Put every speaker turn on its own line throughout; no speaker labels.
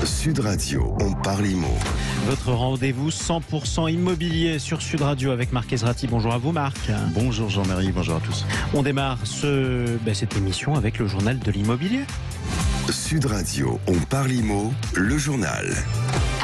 Sud Radio, on parle IMO.
Votre rendez-vous 100% immobilier sur Sud Radio avec Marc Ezrati. Bonjour à vous Marc.
Bonjour Jean-Marie, bonjour à tous.
On démarre cette émission avec le journal de l'immobilier.
Sud Radio, on parle IMO, le journal.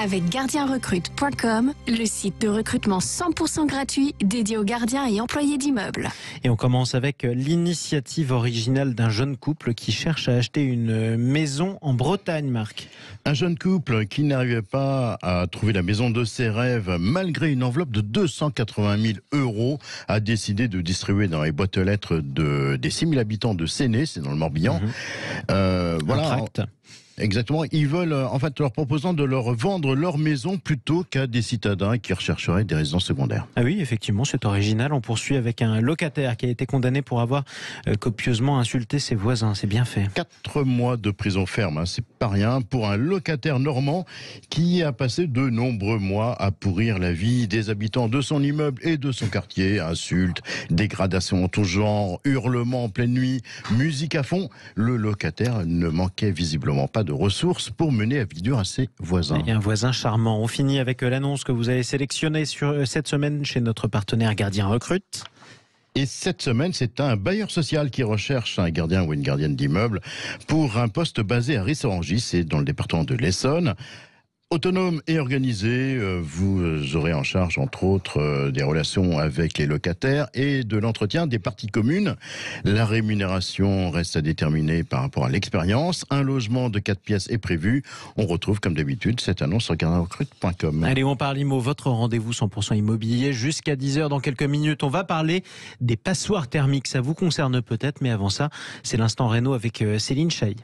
Avec gardienrecrute.com, le site de recrutement 100% gratuit dédié aux gardiens et employés d'immeubles.
Et on commence avec l'initiative originale d'un jeune couple qui cherche à acheter une maison en Bretagne, Marc.
Un jeune couple qui n'arrivait pas à trouver la maison de ses rêves, malgré une enveloppe de 280 000 € a décidé de distribuer dans les boîtes aux lettres des 6 000 habitants de Séné, c'est dans le Morbihan.
Voilà. Un tract.
Exactement, ils veulent en fait leur proposant de leur vendre leur maison plutôt qu'à des citadins qui rechercheraient des résidences secondaires.
Ah oui, effectivement, c'est original. On poursuit avec un locataire qui a été condamné pour avoir copieusement insulté ses voisins. C'est bien fait.
4 mois de prison ferme, c'est pas rien pour un locataire normand qui a passé de nombreux mois à pourrir la vie des habitants de son immeuble et de son quartier. Insultes, dégradations en tout genre, hurlements en pleine nuit, musique à fond. Le locataire ne manquait visiblement pas de ressources pour mener à vie dure à ses voisins.
Et un voisin charmant. On finit avec l'annonce que vous avez sélectionnée cette semaine chez notre partenaire Gardien Recrute.
Et cette semaine, c'est un bailleur social qui recherche un gardien ou une gardienne d'immeuble pour un poste basé à Ris-Orangis, c'est dans le département de l'Essonne. Autonome et organisé, vous aurez en charge entre autres des relations avec les locataires et de l'entretien des parties communes. La rémunération reste à déterminer par rapport à l'expérience. Un logement de 4 pièces est prévu. On retrouve comme d'habitude cette annonce sur gardienrecrute.com.
Allez, on parle IMO, votre rendez-vous 100% immobilier jusqu'à 10h dans quelques minutes. On va parler des passoires thermiques. Ça vous concerne peut-être, mais avant ça, c'est l'instant Réno avec Céline Chahi.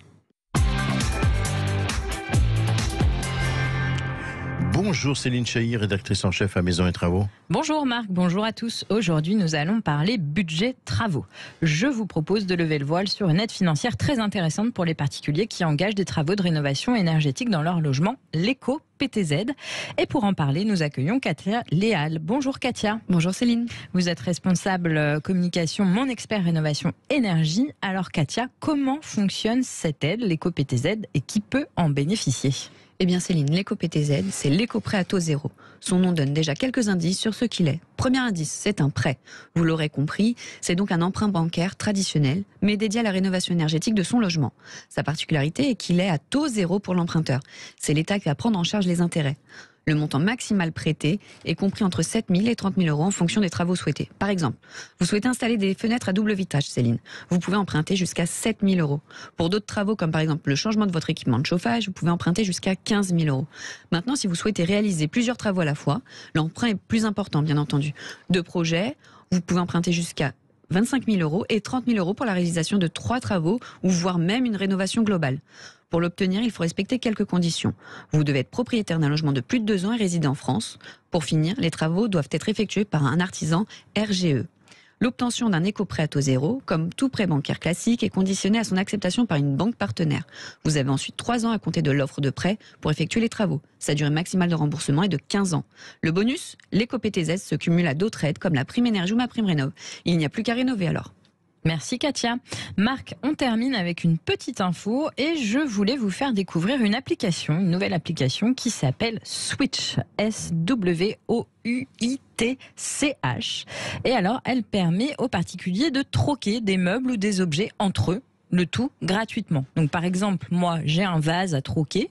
Bonjour Céline Chahi, rédactrice en chef à Maison et Travaux.
Bonjour Marc, bonjour à tous. Aujourd'hui, nous allons parler budget travaux. Je vous propose de lever le voile sur une aide financière très intéressante pour les particuliers qui engagent des travaux de rénovation énergétique dans leur logement, l'éco-PTZ. Et pour en parler, nous accueillons Katia Léal. Bonjour Katia.
Bonjour Céline.
Vous êtes responsable communication, mon expert rénovation énergie. Alors Katia, comment fonctionne cette aide, l'éco-PTZ, et qui peut en bénéficier ?
Eh bien Céline, l'éco-PTZ, c'est l'éco-prêt à taux zéro. Son nom donne déjà quelques indices sur ce qu'il est. Premier indice, c'est un prêt. Vous l'aurez compris, c'est donc un emprunt bancaire traditionnel, mais dédié à la rénovation énergétique de son logement. Sa particularité est qu'il est à taux zéro pour l'emprunteur. C'est l'État qui va prendre en charge les intérêts. Le montant maximal prêté est compris entre 7 000 et 30 000 € en fonction des travaux souhaités. Par exemple, vous souhaitez installer des fenêtres à double vitrage, Céline. Vous pouvez emprunter jusqu'à 7 000 €. Pour d'autres travaux, comme par exemple le changement de votre équipement de chauffage, vous pouvez emprunter jusqu'à 15 000 €. Maintenant, si vous souhaitez réaliser plusieurs travaux à la fois, l'emprunt est plus important, bien entendu. 2 projets, vous pouvez emprunter jusqu'à 25 000 € et 30 000 € pour la réalisation de 3 travaux ou voire même une rénovation globale. Pour l'obtenir, il faut respecter quelques conditions. Vous devez être propriétaire d'un logement de plus de 2 ans et résider en France. Pour finir, les travaux doivent être effectués par un artisan RGE. L'obtention d'un éco-prêt à taux zéro, comme tout prêt bancaire classique, est conditionnée à son acceptation par une banque partenaire. Vous avez ensuite 3 ans à compter de l'offre de prêt pour effectuer les travaux. Sa durée maximale de remboursement est de 15 ans. Le bonus, l'éco-PTZ se cumule à d'autres aides comme la prime énergie ou ma prime rénov'. Il n'y a plus qu'à rénover alors.
Merci Katia. Marc, on termine avec une petite info et je voulais vous faire découvrir une nouvelle application qui s'appelle Switch, SWOUITCH. Et alors, elle permet aux particuliers de troquer des meubles ou des objets entre eux, le tout gratuitement. Donc par exemple, moi j'ai un vase à troquer.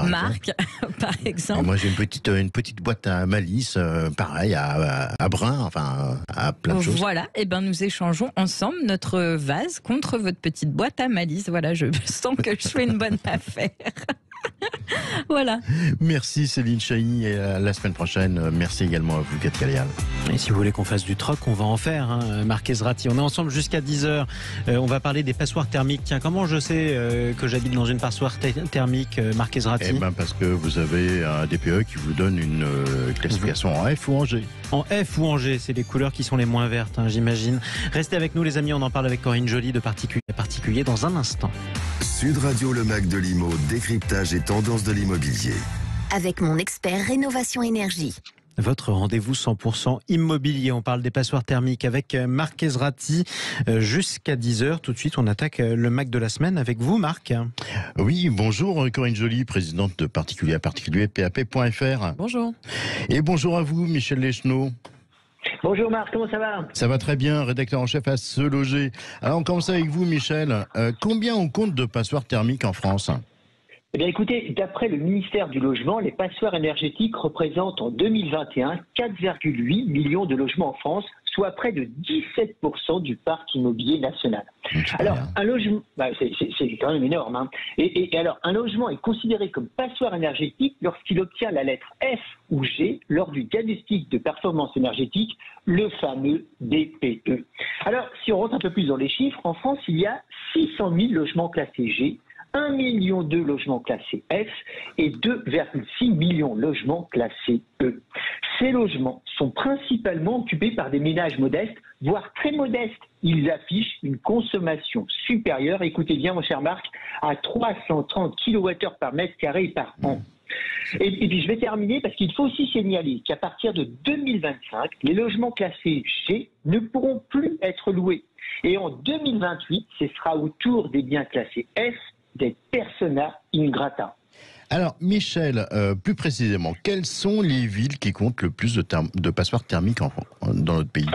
Marc, par exemple.
Moi j'ai une petite boîte à malice, pareil, à brun, enfin à plein de choses.
Voilà, et ben nous échangeons ensemble notre vase contre votre petite boîte à malice. Voilà, je sens que je fais une bonne affaire. Voilà.
Merci Céline Chahi et à la semaine prochaine. Merci également à vous Katia Léal.
Et si vous voulez qu'on fasse du troc, on va en faire, hein, Marc Ezrati. On est ensemble jusqu'à 10h. On va parler des passoires thermiques. Tiens, comment je sais que j'habite dans une passoire thermique, Marc Ezrati ?
Eh ben parce que vous avez un DPE qui vous donne une classification en F ou en G.
En F ou en G, c'est les couleurs qui sont les moins vertes, hein, j'imagine. Restez avec nous les amis, on en parle avec Corinne Joly de particulier dans un instant.
Sud Radio, le Mac de l'IMO, décryptage et tendance de l'immobilier.
Avec mon expert rénovation énergie.
votre rendez-vous 100% immobilier. On parle des passoires thermiques avec Marc Ezrati jusqu'à 10h. Tout de suite, on attaque le Mac de la semaine avec vous, Marc.
Oui, bonjour Corinne Joly, présidente de Particulier à Particulier, PAP.fr.
Bonjour.
Et bonjour à vous, Michel Leschneau.
Bonjour Marc, comment ça va?
Ça va très bien, rédacteur en chef à Se Loger. Alors on commence avec vous, Michel. Combien on compte de passoires thermiques en France ?
Eh bien écoutez, d'après le ministère du Logement, les passoires énergétiques représentent en 2021 4,8 millions de logements en France, soit près de 17% du parc immobilier national. Alors, un logement, c'est quand même énorme, hein. Et alors, un logement est considéré comme passoire énergétique lorsqu'il obtient la lettre F ou G lors du diagnostic de performance énergétique, le fameux DPE. Alors, si on rentre un peu plus dans les chiffres, en France, il y a 600 000 logements classés G, 1,2 million de logements classés F et 2,6 millions de logements classés E. Ces logements sont principalement occupés par des ménages modestes, voire très modestes. Ils affichent une consommation supérieure, écoutez bien mon cher Marc, à 330 kWh par mètre carré par an. Et puis je vais terminer parce qu'il faut aussi signaler qu'à partir de 2025, les logements classés G ne pourront plus être loués. Et en 2028, ce sera au tour des biens classés F des persona ingrata.
Alors, Michel, plus précisément, quelles sont les villes qui comptent le plus de passoires thermiques dans notre pays ?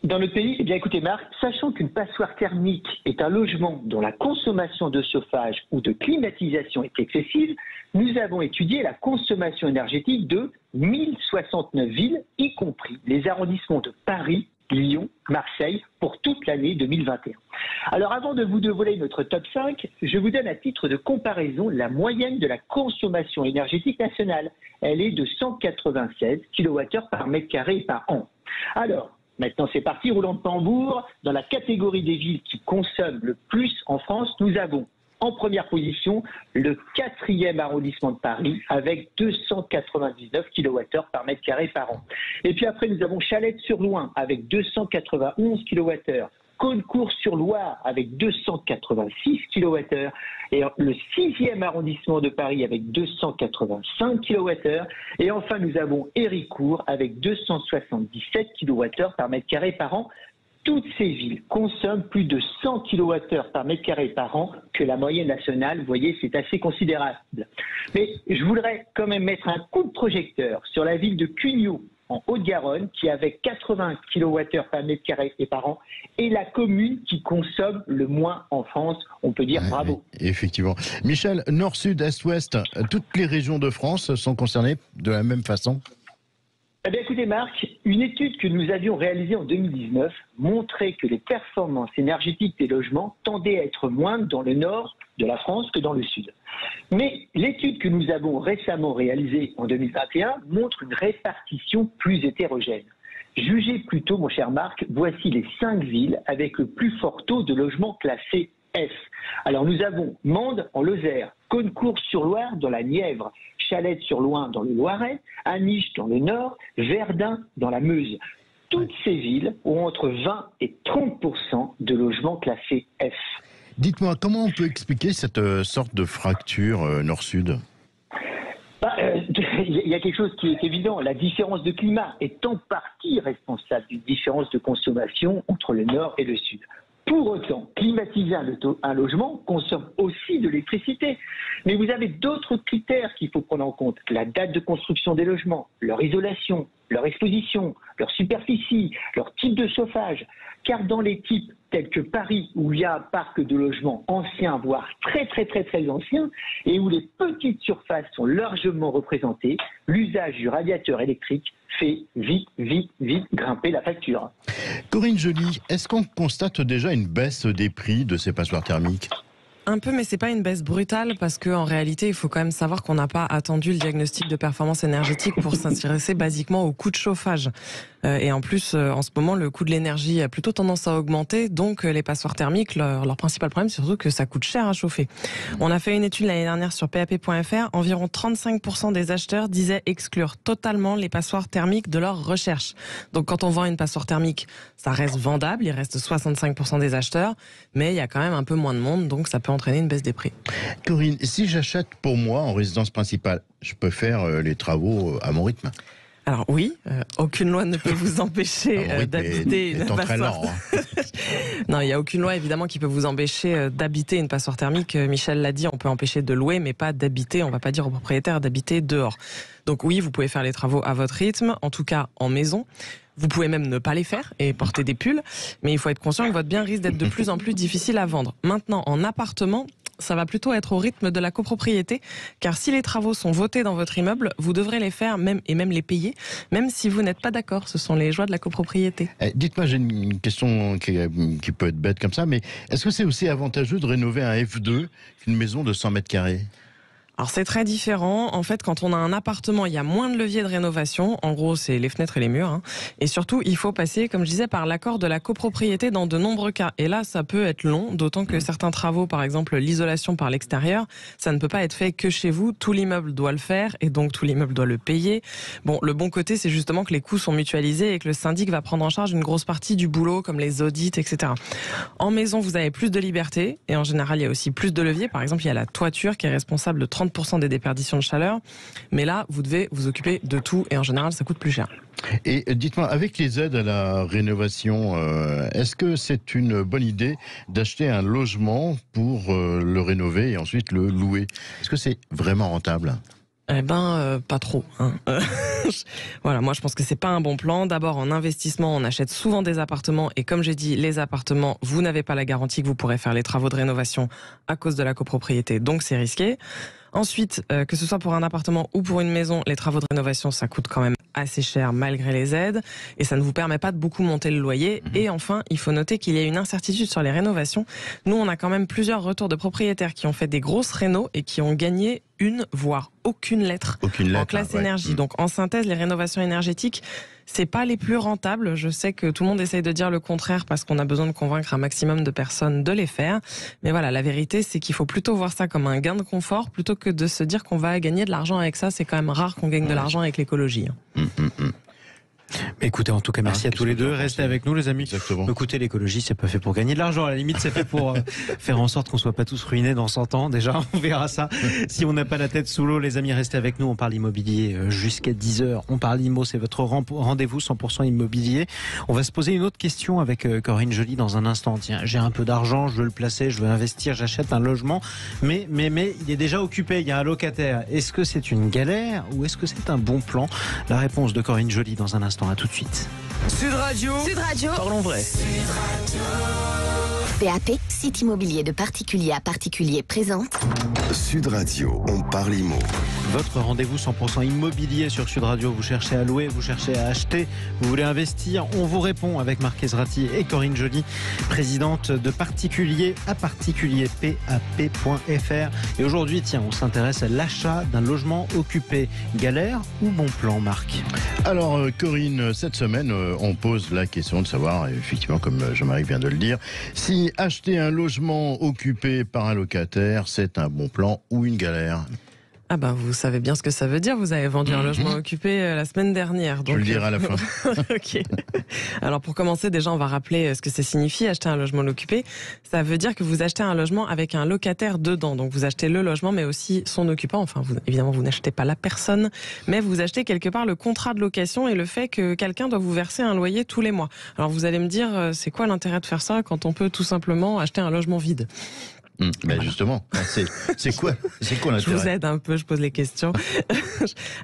Dans notre pays, eh bien écoutez Marc, sachant qu'une passoire thermique est un logement dont la consommation de chauffage ou de climatisation est excessive, nous avons étudié la consommation énergétique de 1069 villes, y compris les arrondissements de Paris, Lyon, Marseille, pour toute l'année 2021. Alors avant de vous dévoiler notre top 5, je vous donne à titre de comparaison la moyenne de la consommation énergétique nationale. Elle est de 196 kWh par mètre carré par an. Alors, maintenant c'est parti, roulant de tambour. Dans la catégorie des villes qui consomment le plus en France, nous avons en première position le 4e arrondissement de Paris avec 299 kWh par mètre carré par an. Et puis après, nous avons Chalette-sur-Loing avec 291 kWh, Caunecourt-sur-Loire avec 286 kWh et le 6e arrondissement de Paris avec 285 kWh. Et enfin, nous avons Héricourt avec 277 kWh par mètre carré par an. Toutes ces villes consomment plus de 100 kWh par mètre carré par an que la moyenne nationale. Vous voyez, c'est assez considérable. Mais je voudrais quand même mettre un coup de projecteur sur la ville de Cugnaux, en Haute-Garonne, qui avec 80 kWh par mètre carré et par an, est la commune qui consomme le moins en France. On peut dire bravo.
Effectivement. Michel, nord, sud, est, ouest, toutes les régions de France sont concernées de la même façon ?
Eh bien, écoutez Marc, une étude que nous avions réalisée en 2019 montrait que les performances énergétiques des logements tendaient à être moindres dans le nord de la France que dans le sud. Mais l'étude que nous avons récemment réalisée en 2021 montre une répartition plus hétérogène. Jugez plutôt, mon cher Marc, voici les 5 villes avec le plus fort taux de logements classés F. Alors nous avons Mende en Lozère, Caunecourt-sur-Loire dans la Nièvre, Chalette-sur-Loing dans le Loiret, Aniche dans le Nord, Verdun dans la Meuse. Toutes ces villes ont entre 20 et 30% de logements classés F.
Dites-moi, comment on peut expliquer cette sorte de fracture nord-sud ?
Il y a quelque chose qui est évident. La différence de climat est en partie responsable d'une différence de consommation entre le nord et le sud. Pour autant, climatiser un logement consomme aussi de l'électricité. Mais vous avez d'autres critères qu'il faut prendre en compte. La date de construction des logements, leur isolation, leur exposition, leur superficie, leur type de chauffage. Car dans les types tels que Paris, où il y a un parc de logements anciens, voire très anciens, et où les petites surfaces sont largement représentées, l'usage du radiateur électrique fait vite grimper la facture.
Corinne Joly, est-ce qu'on constate déjà une baisse des prix de ces passoires thermiques ?
Un peu, mais c'est pas une baisse brutale parce qu'en réalité, il faut quand même savoir qu'on n'a pas attendu le diagnostic de performance énergétique pour s'intéresser basiquement au coût de chauffage. Et en plus, en ce moment, le coût de l'énergie a plutôt tendance à augmenter. Donc, les passoires thermiques, leur principal problème, c'est surtout que ça coûte cher à chauffer. On a fait une étude l'année dernière sur PAP.fr. Environ 35% des acheteurs disaient exclure totalement les passoires thermiques de leur recherche. Donc, quand on vend une passoire thermique, ça reste vendable. Il reste 65% des acheteurs. Mais il y a quand même un peu moins de monde. Donc, ça peut entraîner une baisse des prix.
Corinne, si j'achète pour moi en résidence principale, je peux faire les travaux à mon rythme ?
Alors oui, aucune loi ne peut vous empêcher d'habiter une passoire. Non, il n'y a aucune loi évidemment qui peut vous empêcher d'habiter une passoire thermique. Michel l'a dit, on peut empêcher de louer, mais pas d'habiter. On ne va pas dire au propriétaire d'habiter dehors. Donc oui, vous pouvez faire les travaux à votre rythme, en tout cas en maison. Vous pouvez même ne pas les faire et porter des pulls, mais il faut être conscient que votre bien risque d'être de plus en plus difficile à vendre. Maintenant, en appartement, ça va plutôt être au rythme de la copropriété, car si les travaux sont votés dans votre immeuble, vous devrez les faire même les payer, même si vous n'êtes pas d'accord. Ce sont les joies de la copropriété.
Dites-moi, j'ai une question qui peut être bête comme ça, mais est-ce que c'est aussi avantageux de rénover un F2 qu'une maison de 100 mètres carrés ?
Alors c'est très différent. En fait, quand on a un appartement, il y a moins de leviers de rénovation. En gros, c'est les fenêtres et les murs. Et surtout, il faut passer, comme je disais, par l'accord de la copropriété dans de nombreux cas. Et là, ça peut être long, d'autant que certains travaux, par exemple l'isolation par l'extérieur, ça ne peut pas être fait que chez vous. Tout l'immeuble doit le faire et donc tout l'immeuble doit le payer. Bon, le bon côté, c'est justement que les coûts sont mutualisés et que le syndic va prendre en charge une grosse partie du boulot, comme les audits, etc. En maison, vous avez plus de liberté et en général, il y a aussi plus de leviers. Par exemple, il y a la toiture qui est responsable de 30% des déperditions de chaleur. Mais là, vous devez vous occuper de tout et en général, ça coûte plus cher.
Et dites-moi, avec les aides à la rénovation, est-ce que c'est une bonne idée d'acheter un logement pour le rénover et ensuite le louer ? Est-ce que c'est vraiment rentable ?
Eh ben, pas trop. Voilà, moi je pense que c'est pas un bon plan. D'abord, en investissement, on achète souvent des appartements et comme j'ai dit, les appartements, vous n'avez pas la garantie que vous pourrez faire les travaux de rénovation à cause de la copropriété, donc c'est risqué. Ensuite, que ce soit pour un appartement ou pour une maison, les travaux de rénovation, ça coûte quand même assez cher malgré les aides et ça ne vous permet pas de beaucoup monter le loyer. Et enfin, il faut noter qu'il y a une incertitude sur les rénovations. Nous, on a quand même plusieurs retours de propriétaires qui ont fait des grosses rénos et qui ont gagné une, voire aucune lettre en classe énergie. Donc, en synthèse, les rénovations énergétiques, c'est pas les plus rentables. Je sais que tout le monde essaye de dire le contraire parce qu'on a besoin de convaincre un maximum de personnes de les faire. Mais voilà, la vérité, c'est qu'il faut plutôt voir ça comme un gain de confort plutôt que de se dire qu'on va gagner de l'argent avec ça. C'est quand même rare qu'on gagne de l'argent avec l'écologie.
Écoutez, en tout cas, merci à tous les deux. Restez avec nous, les amis.
Exactement.
Écoutez, l'écologie, c'est pas fait pour gagner de l'argent. À la limite, c'est fait pour faire en sorte qu'on soit pas tous ruinés dans 100 ans. Déjà, on verra ça. Si on n'a pas la tête sous l'eau, les amis, restez avec nous. On parle immobilier jusqu'à 10h. On parle IMO, c'est votre rendez-vous 100% immobilier. On va se poser une autre question avec Corinne Joly dans un instant. Tiens, j'ai un peu d'argent, je veux le placer, je veux investir, j'achète un logement. Mais il est déjà occupé, il y a un locataire. Est-ce que c'est une galère ou est-ce que c'est un bon plan ? La réponse de Corinne Joly dans un instant. À tout de suite.
Sud Radio.
Parlons vrai.
PAP, site immobilier de particulier à particulier présente.
Sud Radio, on parle IMO.
Votre rendez-vous 100% immobilier sur Sud Radio. Vous cherchez à louer, vous cherchez à acheter, vous voulez investir. On vous répond avec Marc Ezrati et Corinne Joly, présidente de particulier à particulier, PAP.fr. Et aujourd'hui, tiens, on s'intéresse à l'achat d'un logement occupé. Galère ou bon plan, Marc ?
Alors, Corinne, cette semaine, on pose la question de savoir, effectivement, comme Jean-Marie vient de le dire, si acheter un logement occupé par un locataire, c'est un bon plan ou une galère.
Ah ben, vous savez bien ce que ça veut dire. Vous avez vendu un logement occupé la semaine dernière. Donc,
je le dirai à la fin.
Ok. Alors pour commencer, déjà, on va rappeler ce que ça signifie acheter un logement occupé. Ça veut dire que vous achetez un logement avec un locataire dedans. Donc vous achetez le logement, mais aussi son occupant. Enfin, évidemment, vous n'achetez pas la personne, mais vous achetez quelque part le contrat de location et le fait que quelqu'un doit vous verser un loyer tous les mois. Alors vous allez me dire, c'est quoi l'intérêt de faire ça quand on peut tout simplement acheter un logement vide ?
Ben justement, c'est quoi l'intérêt ?
Je vous aide un peu, je pose les questions.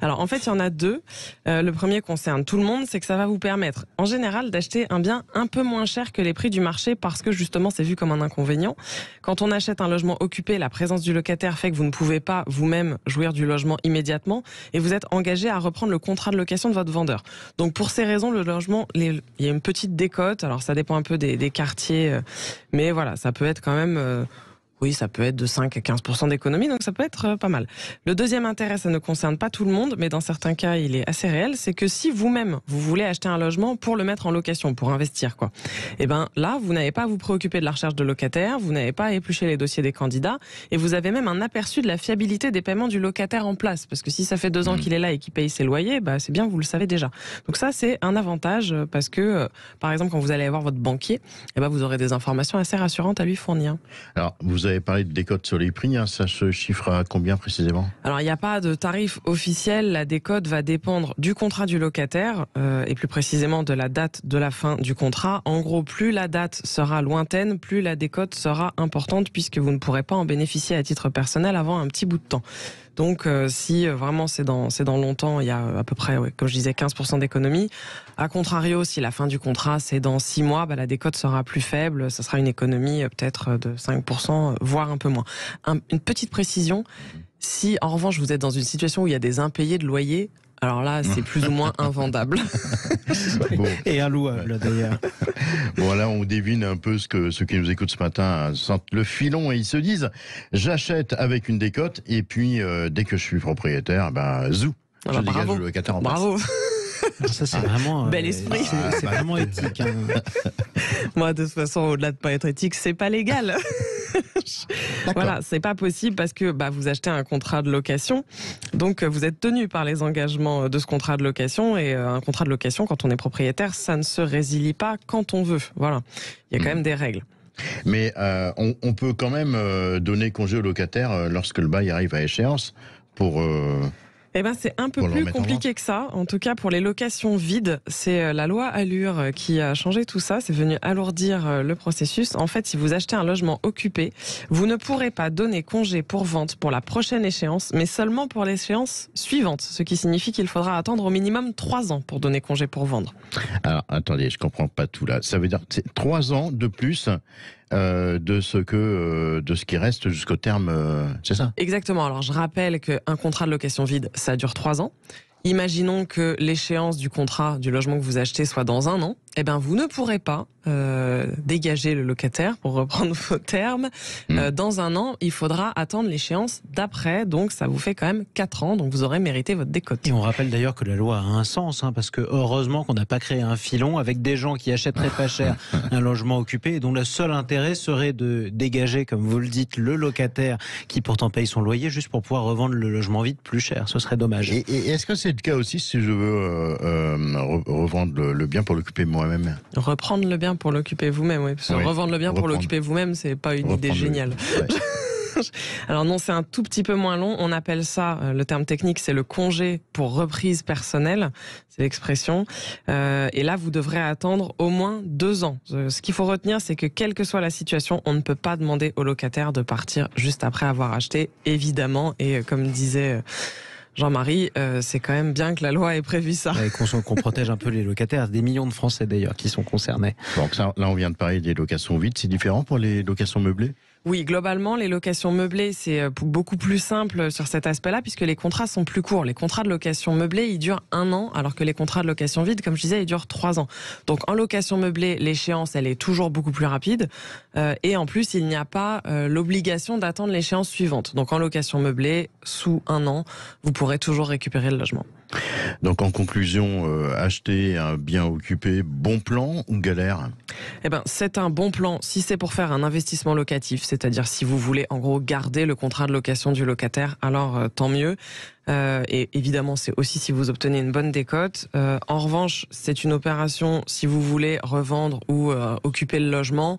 Alors en fait, il y en a deux. Le premier concerne tout le monde, c'est que ça va vous permettre, en général, d'acheter un bien un peu moins cher que les prix du marché parce que justement, c'est vu comme un inconvénient. Quand on achète un logement occupé, la présence du locataire fait que vous ne pouvez pas vous-même jouir du logement immédiatement et vous êtes engagé à reprendre le contrat de location de votre vendeur. Donc pour ces raisons, le logement, il y a une petite décote. Alors ça dépend un peu des quartiers, mais voilà, ça peut être quand même... Oui, ça peut être de 5 à 15% d'économie, donc ça peut être pas mal. Le deuxième intérêt, ça ne concerne pas tout le monde, mais dans certains cas, il est assez réel, c'est que si vous-même, vous voulez acheter un logement pour le mettre en location, pour investir, quoi. Et ben là, vous n'avez pas à vous préoccuper de la recherche de locataire, vous n'avez pas à éplucher les dossiers des candidats, et vous avez même un aperçu de la fiabilité des paiements du locataire en place, parce que si ça fait 2 ans qu'il est là et qu'il paye ses loyers, bah c'est bien, vous le savez déjà. Donc ça, c'est un avantage, parce que, par exemple, quand vous allez voir votre banquier, eh ben vous aurez des informations assez rassurantes à lui fournir.
Alors, vous Vous avez parlé de décote sur les prix, hein, ça se chiffre à combien précisément?
Alors, il n'y a pas de tarif officiel. La décote va dépendre du contrat du locataire et plus précisément de la date de la fin du contrat. En gros, plus la date sera lointaine, plus la décote sera importante puisque vous ne pourrez pas en bénéficier à titre personnel avant un petit bout de temps. Donc, si vraiment c'est dans longtemps, il y a à peu près, comme je disais, 15% d'économie. A contrario, si la fin du contrat c'est dans 6 mois, la décote sera plus faible. Ça sera une économie peut-être de 5%, voire un peu moins. Une petite précision. Si, en revanche, vous êtes dans une situation où il y a des impayés de loyer, alors là, c'est plus ou moins invendable.
Bon.
Et inlouable, d'ailleurs.
Bon, là, on devine un peu ce que ceux qui nous écoutent ce matin sentent le filon et ils se disent, j'achète avec une décote et puis, dès que je suis propriétaire, zou, je dégage le locataire en face.
Bravo.
Alors ça, c'est vraiment...
Bel esprit.
C'est vraiment éthique. Hein.
Moi, de toute façon, au-delà de pas être éthique, c'est pas légal. Voilà, c'est pas possible parce que vous achetez un contrat de location, donc vous êtes tenu par les engagements de ce contrat de location, et un contrat de location, quand on est propriétaire, ça ne se résilie pas quand on veut. Voilà, il y a quand même des règles.
Mais on peut quand même donner congé au locataire lorsque le bail arrive à échéance pour...
C'est un peu plus compliqué que ça. En tout cas, pour les locations vides, c'est la loi Allure qui a changé tout ça. C'est venu alourdir le processus. En fait, si vous achetez un logement occupé, vous ne pourrez pas donner congé pour vente pour la prochaine échéance, mais seulement pour l'échéance suivante. Ce qui signifie qu'il faudra attendre au minimum 3 ans pour donner congé pour vendre.
Alors, attendez, je comprends pas tout là. Ça veut dire que c'est 3 ans de plus de ce qui reste jusqu'au terme, c'est ça?
Exactement. Alors, je rappelle qu'un contrat de location vide, ça dure 3 ans. Imaginons que l'échéance du contrat du logement que vous achetez soit dans 1 an. Vous ne pourrez pas dégager le locataire, pour reprendre vos termes. Dans 1 an, il faudra attendre l'échéance d'après. Donc, ça vous fait quand même 4 ans. Donc, vous aurez mérité votre décote.
Et on rappelle d'ailleurs que la loi a un sens, parce que heureusement qu'on n'a pas créé un filon avec des gens qui achèteraient pas cher un logement occupé et dont le seul intérêt serait de dégager, comme vous le dites, le locataire qui pourtant paye son loyer juste pour pouvoir revendre le logement vide plus cher. Ce serait dommage.
Et est-ce que c'est le cas aussi si je veux revendre le bien pour l'occuper moi-même?
Reprendre le bien pour l'occuper vous-même, oui. Parce que revendre le bien pour l'occuper vous-même, c'est pas une idée géniale. Ouais. Alors non, c'est un tout petit peu moins long. On appelle ça, le terme technique, c'est le congé pour reprise personnelle. C'est l'expression. Et là, vous devrez attendre au moins 2 ans. Ce qu'il faut retenir, c'est que quelle que soit la situation, on ne peut pas demander au locataire de partir juste après avoir acheté, évidemment. Et comme disait Jean-Marie, c'est quand même bien que la loi ait prévu ça.
Et qu'on protège un peu les locataires, des millions de Français d'ailleurs qui sont concernés.
Donc ça, là, on vient de parler des locations vides, c'est différent pour les locations meublées?
Oui, globalement, les locations meublées, c'est beaucoup plus simple sur cet aspect-là, puisque les contrats sont plus courts. Les contrats de location meublée, ils durent 1 an, alors que les contrats de location vide, comme je disais, ils durent 3 ans. Donc en location meublée, l'échéance, elle est toujours beaucoup plus rapide. Et en plus, il n'y a pas l'obligation d'attendre l'échéance suivante. Donc en location meublée, sous 1 an, vous pourrez toujours récupérer le logement.
Donc en conclusion, acheter un bien occupé, bon plan ou galère?
C'est un bon plan si c'est pour faire un investissement locatif, c'est-à-dire si vous voulez en gros garder le contrat de location du locataire, alors tant mieux. Et évidemment, c'est aussi si vous obtenez une bonne décote. En revanche, c'est une opération si vous voulez revendre ou occuper le logement.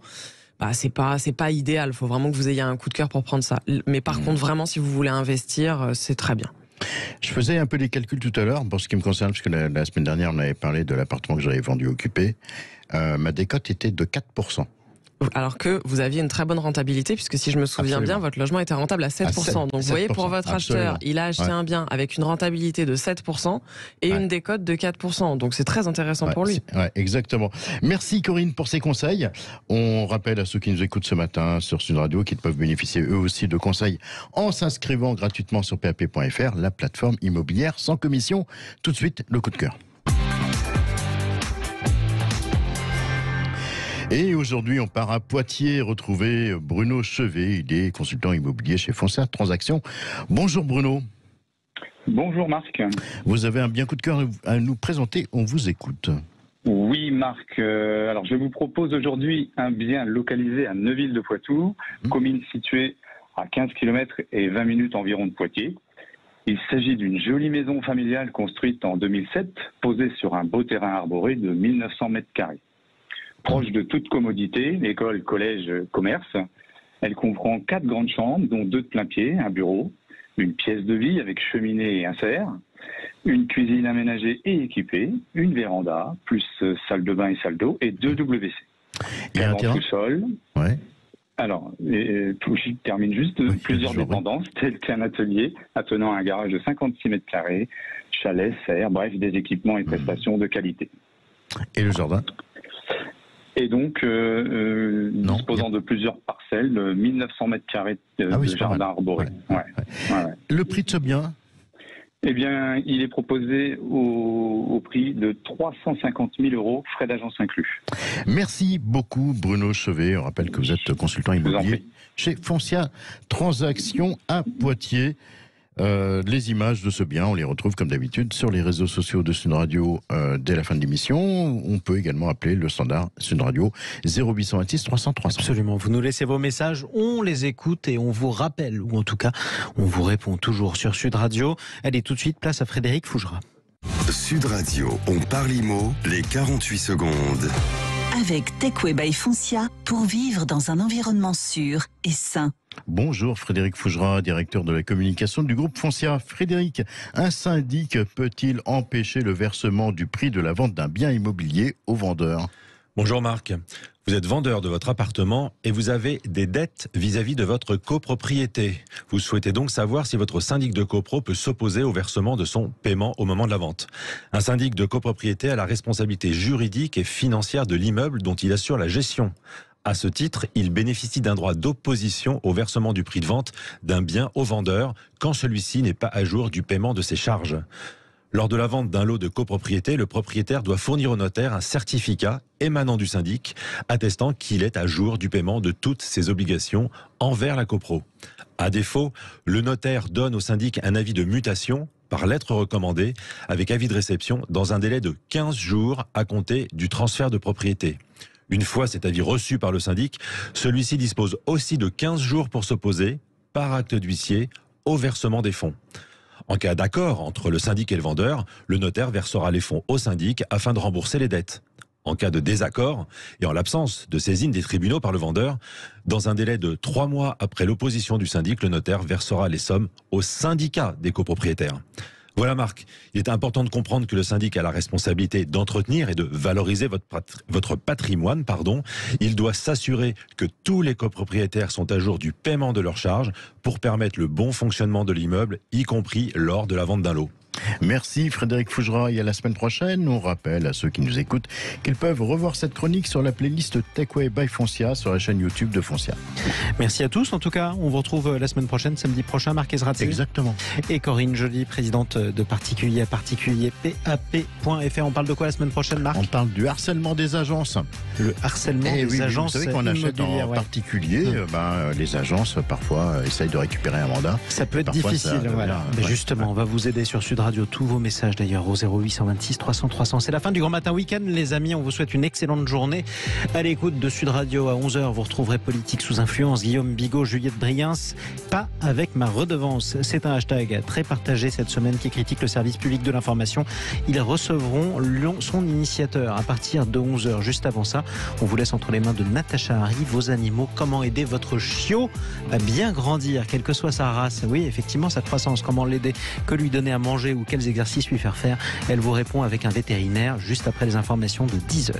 C'est pas idéal. Il faut vraiment que vous ayez un coup de cœur pour prendre ça. Mais par contre, vraiment, si vous voulez investir, c'est très bien.
Je faisais un peu les calculs tout à l'heure pour ce qui me concerne, parce que la semaine dernière, on avait parlé de l'appartement que j'avais vendu occupé. Ma décote était de 4%.
Alors que vous aviez une très bonne rentabilité, puisque si je me souviens bien, votre logement était rentable à 7%. Donc vous voyez, pour votre acheteur, il a acheté un bien avec une rentabilité de 7% et une décote de 4%. Donc c'est très intéressant pour lui.
Exactement. Merci Corinne pour ces conseils. On rappelle à ceux qui nous écoutent ce matin sur Sud Radio qu'ils peuvent bénéficier eux aussi de conseils en s'inscrivant gratuitement sur PAP.fr, la plateforme immobilière sans commission. Tout de suite, le coup de cœur. Et aujourd'hui, on part à Poitiers retrouver Bruno Chevet. Il est consultant immobilier chez Foncière Transactions. Bonjour Bruno.
Bonjour Marc.
Vous avez un bien coup de cœur à nous présenter. On vous écoute.
Oui Marc. Alors je vous propose aujourd'hui un bien localisé à Neuville-de-Poitou, commune située à 15 km et 20 minutes environ de Poitiers. Il s'agit d'une jolie maison familiale construite en 2007, posée sur un beau terrain arboré de 1900 m². Proche de toute commodité, école, collège, commerce. Elle comprend 4 grandes chambres, dont 2 de plein pied, un bureau, une pièce de vie avec cheminée et insert, une cuisine aménagée et équipée, une véranda, plus salle de bain et salle d'eau, et 2 WC.
Et un terrain
sous-sol.
Ouais.
Alors, je termine juste, plusieurs dépendances, telles qu'un atelier attenant à un garage de 56 mètres carrés, chalet, serre, bref, des équipements et prestations de qualité.
Et le jardin?
Et donc, disposant de plusieurs parcelles, de 1900 mètres carrés de jardin arboré. Ouais.
Le prix de ce bien?
Eh bien, il est proposé au prix de 350 000 €, frais d'agence inclus.
Merci beaucoup Bruno Chevet. On rappelle que vous êtes consultant immobilier chez Foncia Transactions à Poitiers. Les images de ce bien, on les retrouve comme d'habitude sur les réseaux sociaux de Sud Radio dès la fin de l'émission. On peut également appeler le standard Sud Radio 0826 300 300.
Absolument, vous nous laissez vos messages, on les écoute et on vous rappelle, ou en tout cas, on vous répond toujours sur Sud Radio. Allez, tout de suite, place à Frédéric Fougera.
Sud Radio, on parle IMO, les 48 secondes.
Avec Techway by Foncia, pour vivre dans un environnement sûr et sain.
Bonjour Frédéric Fougera, directeur de la communication du groupe Foncia. Frédéric, un syndic peut-il empêcher le versement du prix de la vente d'un bien immobilier au vendeur?
Bonjour Marc, vous êtes vendeur de votre appartement et vous avez des dettes vis-à-vis de votre copropriété. Vous souhaitez donc savoir si votre syndic de copro peut s'opposer au versement de son paiement au moment de la vente. Un syndic de copropriété a la responsabilité juridique et financière de l'immeuble dont il assure la gestion. À ce titre, il bénéficie d'un droit d'opposition au versement du prix de vente d'un bien au vendeur quand celui-ci n'est pas à jour du paiement de ses charges. Lors de la vente d'un lot de copropriété, le propriétaire doit fournir au notaire un certificat émanant du syndic attestant qu'il est à jour du paiement de toutes ses obligations envers la copro. À défaut, le notaire donne au syndic un avis de mutation par lettre recommandée avec avis de réception dans un délai de 15 jours à compter du transfert de propriété. Une fois cet avis reçu par le syndic, celui-ci dispose aussi de 15 jours pour s'opposer, par acte d'huissier, au versement des fonds. En cas d'accord entre le syndic et le vendeur, le notaire versera les fonds au syndic afin de rembourser les dettes. En cas de désaccord, et en l'absence de saisine des tribunaux par le vendeur, dans un délai de 3 mois après l'opposition du syndic, le notaire versera les sommes au syndicat des copropriétaires. Voilà Marc, il est important de comprendre que le syndic a la responsabilité d'entretenir et de valoriser votre patrimoine. Il doit s'assurer que tous les copropriétaires sont à jour du paiement de leurs charges pour permettre le bon fonctionnement de l'immeuble, y compris lors de la vente d'un lot.
Merci Frédéric Fougera et à la semaine prochaine. On rappelle à ceux qui nous écoutent qu'ils peuvent revoir cette chronique sur la playlist Techway by Foncia sur la chaîne YouTube de Foncia.
Merci à tous. En tout cas, on vous retrouve la semaine prochaine, samedi prochain. Marc Ezrati.
Exactement.
Et Corinne Joly, présidente de Particulier à Particulier, PAP.fr. On parle de quoi la semaine prochaine, Marc?
On parle du harcèlement des agences.
Le harcèlement des agences.
Vous savez qu'on achète en particulier, les agences parfois essayent de récupérer un mandat.
Ça peut être difficile. Mais justement, on va vous aider sur Sud Radio. Tous vos messages d'ailleurs au 0826 300 300. C'est la fin du Grand Matin Week-end, les amis. On vous souhaite une excellente journée. À l'écoute de Sud Radio à 11h, vous retrouverez Politique sous influence, Guillaume Bigot, Juliette Briens. Pas avec ma redevance. C'est un hashtag très partagé cette semaine qui critique le service public de l'information. Ils recevront son initiateur à partir de 11h. Juste avant ça, on vous laisse entre les mains de Natacha Harry. Vos animaux, comment aider votre chiot à bien grandir, quelle que soit sa race. Oui, effectivement, sa croissance, comment l'aider, que lui donner à manger ou quels exercices lui faire faire. Elle vous répond avec un vétérinaire juste après les informations de 10h.